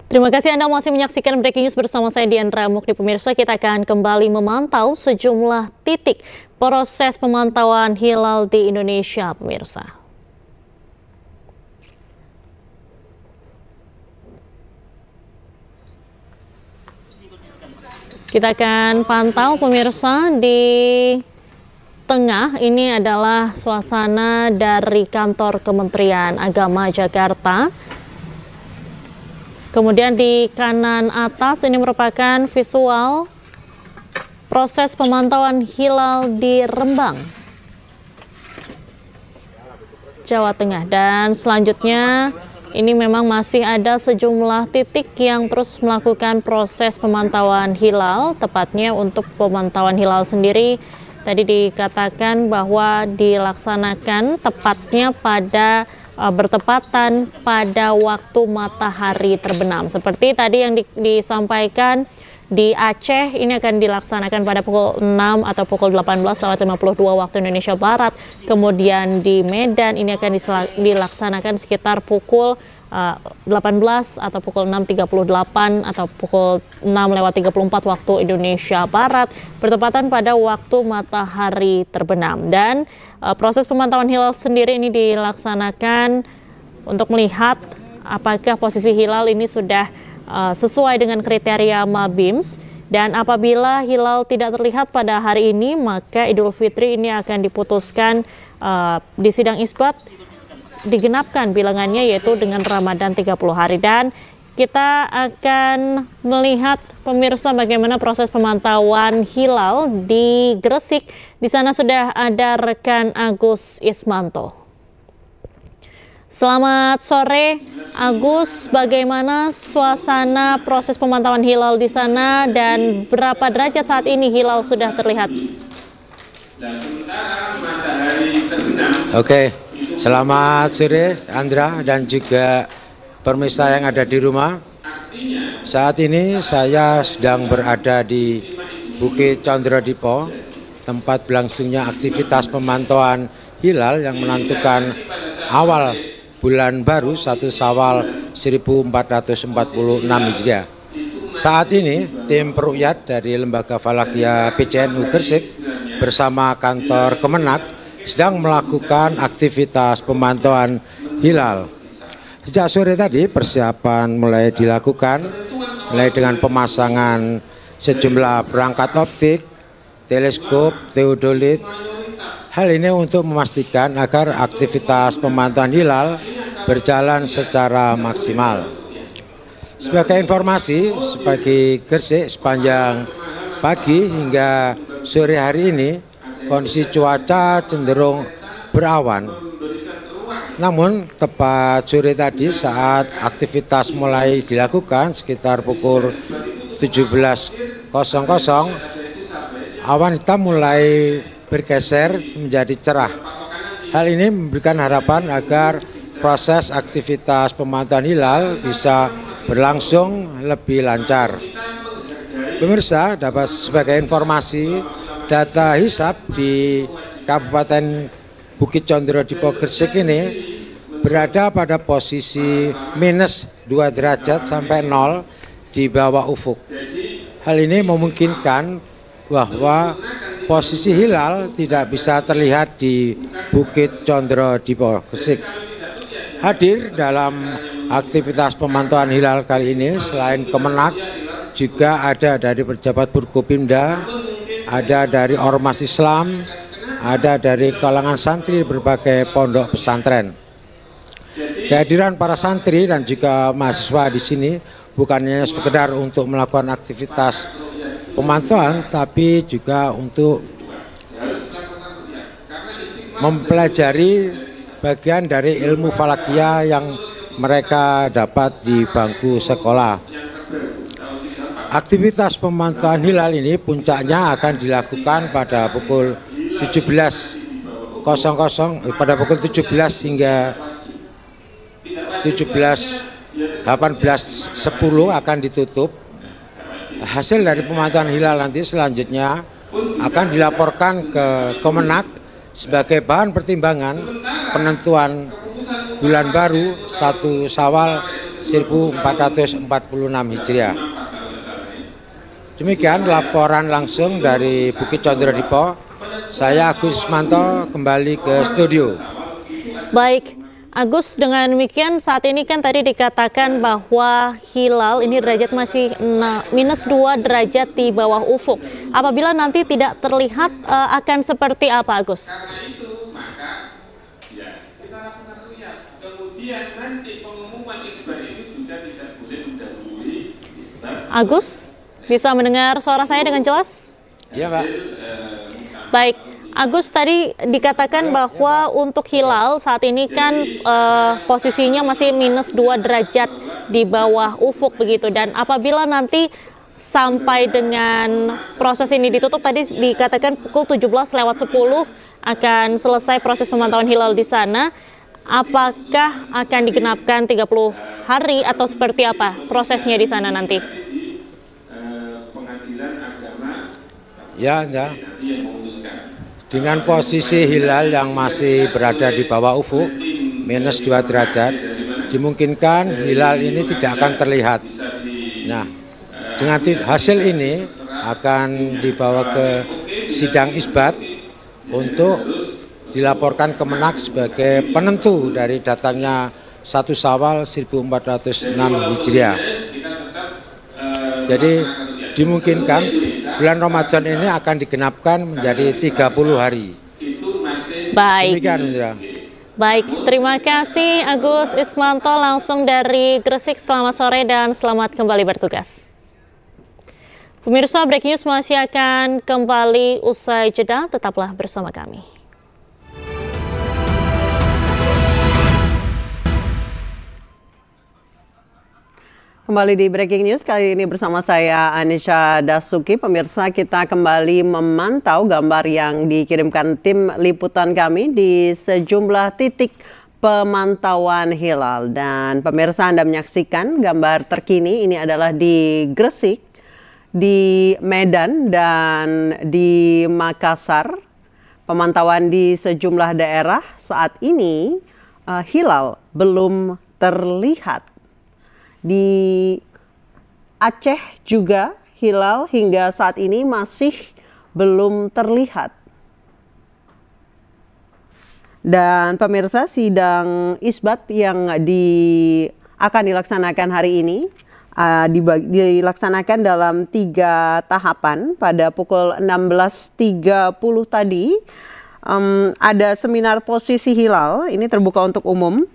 Terima kasih Anda masih menyaksikan Breaking News bersama saya Diandra Mukni. Pemirsa, kita akan kembali memantau sejumlah titik proses pemantauan hilal di Indonesia, pemirsa. Kita akan pantau pemirsa di tengah ini adalah suasana dari kantor Kementerian Agama Jakarta. Kemudian di kanan atas ini merupakan visual proses pemantauan hilal di Rembang, Jawa Tengah. Dan selanjutnya ini memang masih ada sejumlah titik yang terus melakukan proses pemantauan hilal. Tepatnya untuk pemantauan hilal sendiri tadi dikatakan bahwa dilaksanakan tepatnya pada bertepatan pada waktu matahari terbenam. Seperti tadi yang disampaikan di Aceh, ini akan dilaksanakan pada pukul 6 atau pukul 18:52 waktu Indonesia Barat. Kemudian di Medan ini akan dilaksanakan sekitar pukul 18 atau pukul 6:38 atau pukul 6:34 waktu Indonesia Barat, bertepatan pada waktu matahari terbenam. Dan proses pemantauan hilal sendiri ini dilaksanakan untuk melihat apakah posisi hilal ini sudah sesuai dengan kriteria Mabims. Dan apabila hilal tidak terlihat pada hari ini, maka Idul Fitri ini akan diputuskan di sidang isbat digenapkan bilangannya, yaitu dengan Ramadan 30 hari. Dan kita akan melihat pemirsa bagaimana proses pemantauan hilal di Gresik. Di sana sudah ada rekan Agus Ismanto. Selamat sore Agus, bagaimana suasana proses pemantauan hilal di sana dan berapa derajat saat ini hilal sudah terlihat? Oke, selamat sore Andra dan juga pemirsa yang ada di rumah. Saat ini saya sedang berada di Bukit Condrodipo, tempat berlangsungnya aktivitas pemantauan hilal yang menentukan awal bulan baru 1 Syawal 1446 Hijriah. Saat ini tim peruqyat dari Lembaga Falakiyah PCNU Gresik bersama kantor Kemenak sedang melakukan aktivitas pemantauan hilal. Sejak sore tadi persiapan mulai dilakukan, mulai dengan pemasangan sejumlah perangkat optik, teleskop, teodolit. Hal ini untuk memastikan agar aktivitas pemantauan hilal berjalan secara maksimal. Sebagai informasi, bagi Gresik sepanjang pagi hingga sore hari ini, kondisi cuaca cenderung berawan. Namun tepat sore tadi saat aktivitas mulai dilakukan sekitar pukul 17.00, awan hitam mulai bergeser menjadi cerah. Hal ini memberikan harapan agar proses aktivitas pemantauan hilal bisa berlangsung lebih lancar. Pemirsa, dapat sebagai informasi, data hisab di Kabupaten Bukit Condrodipo Gresik ini berada pada posisi -2 derajat sampai 0 di bawah ufuk. Hal ini memungkinkan bahwa posisi hilal tidak bisa terlihat di Bukit Condrodipo Gresik. Hadir dalam aktivitas pemantauan hilal kali ini selain Kemenak, juga ada dari pejabat Burkopimda, ada dari Ormas Islam, ada dari kalangan santri berbagai pondok pesantren. Kehadiran para santri dan juga mahasiswa di sini bukannya sekedar untuk melakukan aktivitas pemantauan, tapi juga untuk mempelajari bagian dari ilmu falakiyah yang mereka dapat di bangku sekolah. Aktivitas pemantauan hilal ini puncaknya akan dilakukan pada pukul 17.00 pada pukul 17 hingga 18.10 akan ditutup. Hasil dari pemantauan hilal nanti selanjutnya akan dilaporkan ke Kemenak sebagai bahan pertimbangan penentuan bulan baru 1 Syawal 1446 Hijriah. Demikian laporan langsung dari Bukit Condro Dipo. Saya Agus Ismanto kembali ke studio. Baik, Agus, dengan demikian saat ini kan tadi dikatakan bahwa hilal ini derajat masih -2 derajat di bawah ufuk. Apabila nanti tidak terlihat akan seperti apa, Agus? Agus, bisa mendengar suara saya dengan jelas? Iya, Pak. Baik, Agus, tadi dikatakan bahwa untuk hilal saat ini kan posisinya masih -2 derajat di bawah ufuk begitu, dan apabila nanti sampai dengan proses ini ditutup, tadi dikatakan pukul 17:10 akan selesai proses pemantauan hilal di sana. Apakah akan digenapkan 30 hari atau seperti apa prosesnya di sana nanti? Ya. Dengan posisi hilal yang masih berada di bawah ufuk, -2 derajat, dimungkinkan hilal ini tidak akan terlihat. Nah, dengan hasil ini akan dibawa ke sidang isbat untuk dilaporkan ke Menak sebagai penentu dari datangnya 1 Syawal 1406 Hijriah. Jadi dimungkinkan bulan Ramadan ini akan digenapkan menjadi 30 hari. Baik. Demikian, Indra. Baik, terima kasih Agus Ismanto langsung dari Gresik. Selamat sore dan selamat kembali bertugas. Pemirsa, Breaking News masih akan kembali usai jeda. Tetaplah bersama kami. Kembali di Breaking News, kali ini bersama saya Anisha Dasuki. Pemirsa, kita kembali memantau gambar yang dikirimkan tim liputan kami di sejumlah titik pemantauan hilal. Dan pemirsa, Anda menyaksikan gambar terkini, ini adalah di Gresik, di Medan, dan di Makassar. Pemantauan di sejumlah daerah saat ini hilal belum terlihat. Di Aceh juga hilal hingga saat ini masih belum terlihat. Dan pemirsa, sidang isbat yang akan dilaksanakan hari ini dilaksanakan dalam 3 tahapan. Pada pukul 16.30 tadi ada seminar posisi hilal, ini terbuka untuk umum.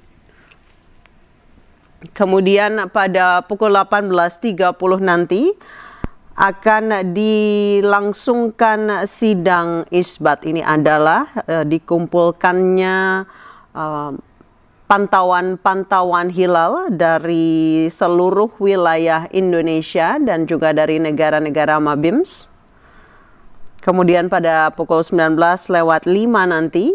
Kemudian pada pukul 18.30 nanti akan dilangsungkan sidang isbat. Ini adalah dikumpulkannya pantauan hilal dari seluruh wilayah Indonesia dan juga dari negara-negara Mabims. Kemudian pada pukul 19:05 nanti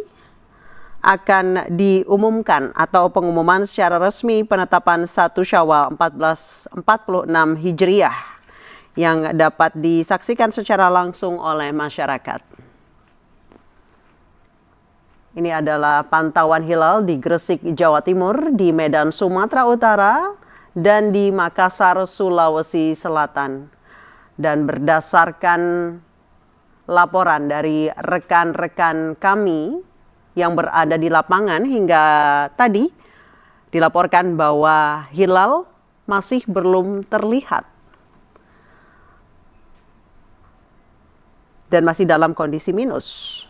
akan diumumkan atau pengumuman secara resmi penetapan 1 Syawal 1446 Hijriah yang dapat disaksikan secara langsung oleh masyarakat. Ini adalah pantauan hilal di Gresik, Jawa Timur, di Medan, Sumatera Utara, dan di Makassar, Sulawesi Selatan. Dan berdasarkan laporan dari rekan-rekan kami yang berada di lapangan hingga tadi dilaporkan bahwa hilal masih belum terlihat dan masih dalam kondisi minus.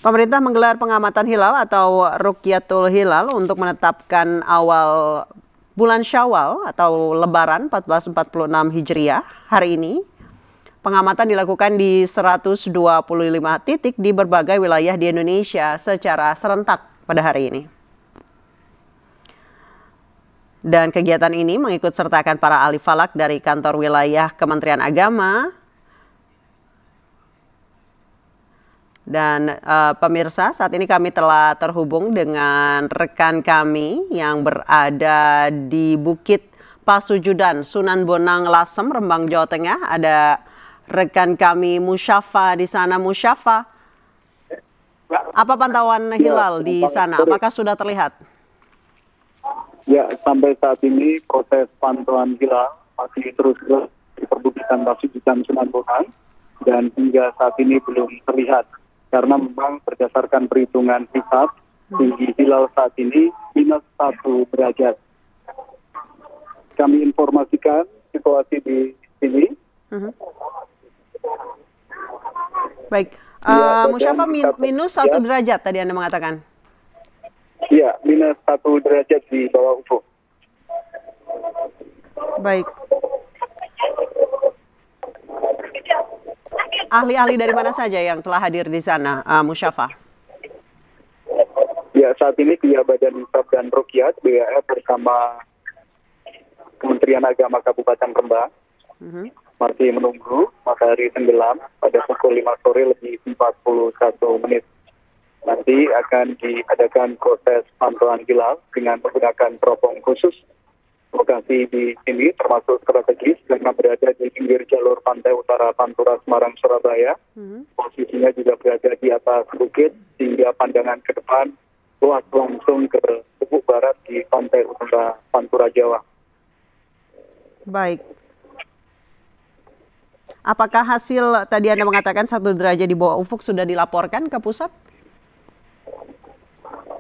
Pemerintah menggelar pengamatan hilal atau Rukyatul Hilal untuk menetapkan awal bulan Syawal atau Lebaran 1446 Hijriah hari ini. Pengamatan dilakukan di 125 titik di berbagai wilayah di Indonesia secara serentak pada hari ini. Dan kegiatan ini mengikut sertakan para ahli falak dari kantor wilayah Kementerian Agama. Dan pemirsa, saat ini kami telah terhubung dengan rekan kami yang berada di Bukit Pasujudan, Sunan Bonang Lasem, Rembang, Jawa Tengah. Ada rekan kami Musyafa di sana. Musyafa, apa pantauan hilal di sana? Apakah sudah terlihat? Ya, sampai saat ini proses pantauan hilal masih terus di perbukitan Pacifican Sunan Bonang dan hingga saat ini belum terlihat karena memang berdasarkan perhitungan hisab tinggi hilal saat ini -1 derajat. Kami informasikan situasi di sini. Baik, Musyafa minus 1 derajat tadi Anda mengatakan. Iya, -1 derajat di bawah ufuk. Baik. Ahli-ahli dari mana saja yang telah hadir di sana, Musyafa? Ya, saat ini pihak Badan Hisab dan Ruqyah BHF bersama Kementerian Agama Kabupaten Rembang masih menunggu matahari tenggelam pada pukul 5 sore lebih 41 menit. Nanti akan diadakan proses pantauan hilal dengan menggunakan teropong khusus. Lokasi di sini termasuk strategis karena berada di pinggir jalur pantai utara Pantura Semarang Surabaya. Posisinya juga berada di atas bukit sehingga pandangan ke depan luas langsung ke ufuk barat di pantai utara Pantura Jawa. Baik. Apakah hasil tadi Anda mengatakan 1 derajat di bawah ufuk sudah dilaporkan ke pusat?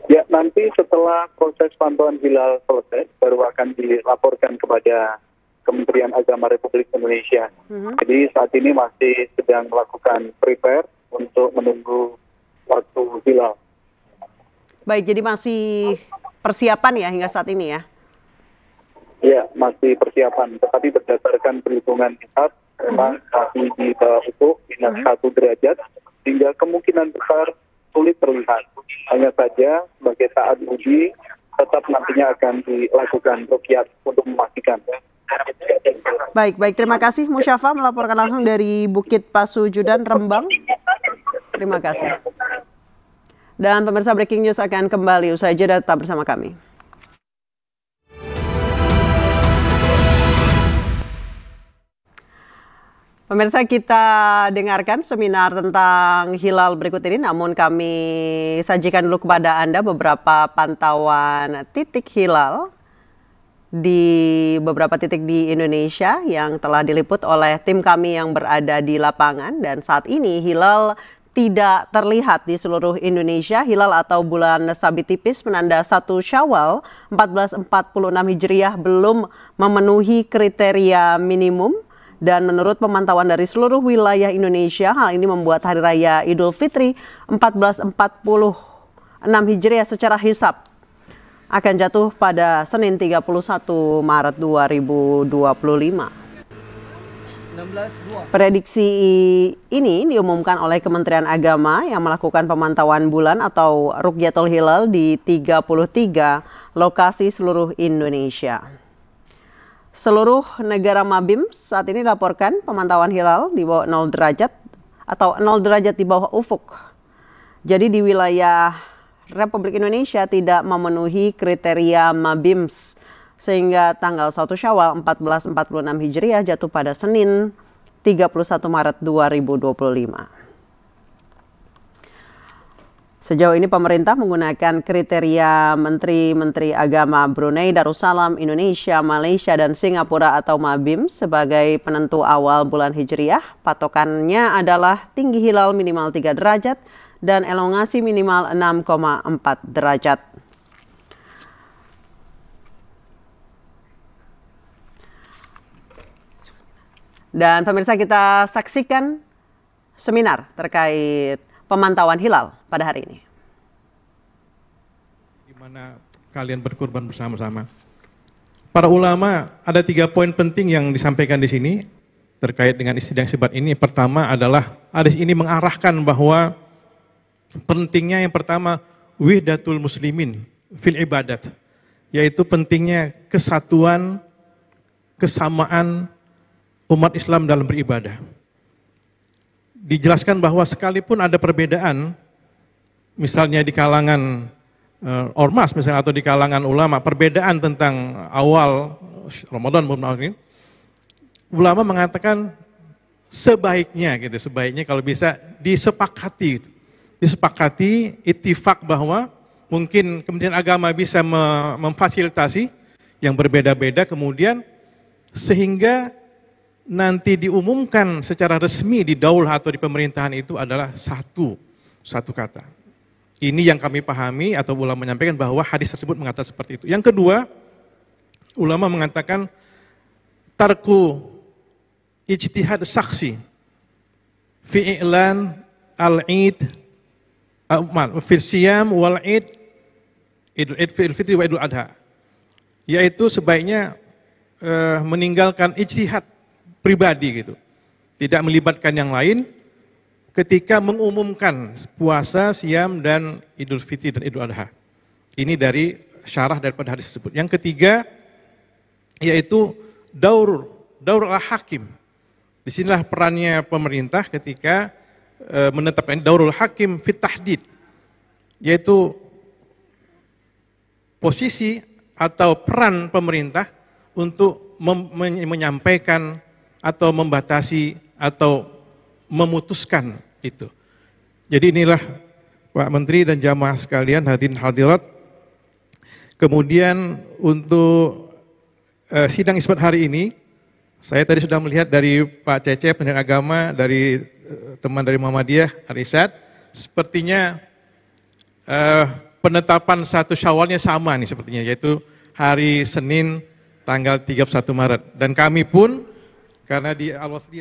Ya, nanti setelah proses pantauan hilal selesai, baru akan dilaporkan kepada Kementerian Agama Republik Indonesia. Jadi saat ini masih sedang melakukan prepare untuk menunggu waktu hilal. Baik, jadi masih persiapan ya hingga saat ini ya? Ya, masih persiapan. Tetapi berdasarkan perhitungan hisab, memang masih di bawah ufuk -1 derajat, sehingga kemungkinan besar sulit terlihat. Hanya saja sebagai saat uji tetap nantinya akan dilakukan ruqyah untuk memastikan. Baik, terima kasih Musyafa melaporkan langsung dari Bukit Pasujudan, Rembang. Terima kasih. Dan pemirsa, Breaking News akan kembali usai jeda, tetap bersama kami. Pemirsa, kita dengarkan seminar tentang hilal berikut ini, namun kami sajikan dulu kepada Anda beberapa pantauan titik hilal di beberapa titik di Indonesia yang telah diliput oleh tim kami yang berada di lapangan. Dan saat ini hilal tidak terlihat di seluruh Indonesia. Hilal atau bulan sabit tipis penanda 1 Syawal 1446 Hijriah belum memenuhi kriteria minimum. Dan menurut pemantauan dari seluruh wilayah Indonesia, hal ini membuat Hari Raya Idul Fitri 1446 Hijriah secara hisab akan jatuh pada Senin 31 Maret 2025. Prediksi ini diumumkan oleh Kementerian Agama yang melakukan pemantauan bulan atau Ruqyatul Hilal di 33 lokasi seluruh Indonesia. Seluruh negara Mabim saat ini dilaporkan pemantauan hilal di bawah 0 derajat atau 0 derajat di bawah ufuk. Jadi di wilayah Republik Indonesia tidak memenuhi kriteria Mabims sehingga tanggal 1 Syawal 1446 Hijriah jatuh pada Senin 31 Maret 2025. Sejauh ini pemerintah menggunakan kriteria Menteri-Menteri Agama Brunei, Darussalam, Indonesia, Malaysia, dan Singapura atau Mabim sebagai penentu awal bulan Hijriah. Patokannya adalah tinggi hilal minimal 3 derajat dan elongasi minimal 6,4 derajat. Dan pemirsa, kita saksikan seminar terkait pemantauan hilal pada hari ini. Di mana kalian berkurban bersama-sama. Para ulama ada 3 poin penting yang disampaikan di sini terkait dengan sidang isbat ini. Pertama adalah hadis ini mengarahkan bahwa pentingnya yang pertama wihdatul muslimin fil ibadat, yaitu pentingnya kesatuan, kesamaan umat Islam dalam beribadah. Dijelaskan bahwa sekalipun ada perbedaan, misalnya di kalangan ormas misalnya atau di kalangan ulama, perbedaan tentang awal Ramadan, ulama mengatakan sebaiknya kalau bisa disepakati, ittifak bahwa mungkin Kementerian Agama bisa memfasilitasi yang berbeda-beda, kemudian sehingga nanti diumumkan secara resmi di daulah atau di pemerintahan itu adalah satu kata. Ini yang kami pahami atau ulama menyampaikan bahwa hadis tersebut mengatakan seperti itu. Yang kedua, ulama mengatakan tarku ijtihad saksi fi i'lan al-id fi siyam wal id Idul Fitri wa Idul Adha, yaitu sebaiknya meninggalkan ijtihad pribadi gitu, tidak melibatkan yang lain ketika mengumumkan puasa, siam, dan Idul Fitri dan Idul Adha. Ini dari syarah daripada hadis tersebut. Yang ketiga, yaitu daur al-hakim. Disinilah perannya pemerintah ketika menetapkan daurul hakim fit tahdid, yaitu posisi atau peran pemerintah untuk menyampaikan atau membatasi atau memutuskan itu. Jadi inilah Pak Menteri dan jamaah sekalian, hadirin hadirat. Kemudian untuk sidang isbat hari ini, saya tadi sudah melihat dari Pak Cecep, Menteri Agama, dari teman dari Muhammadiyah, Arisyad, sepertinya penetapan 1 Syawalnya sama nih sepertinya, yaitu hari Senin tanggal 31 Maret. Dan kami pun, karena di Al-Wasliyah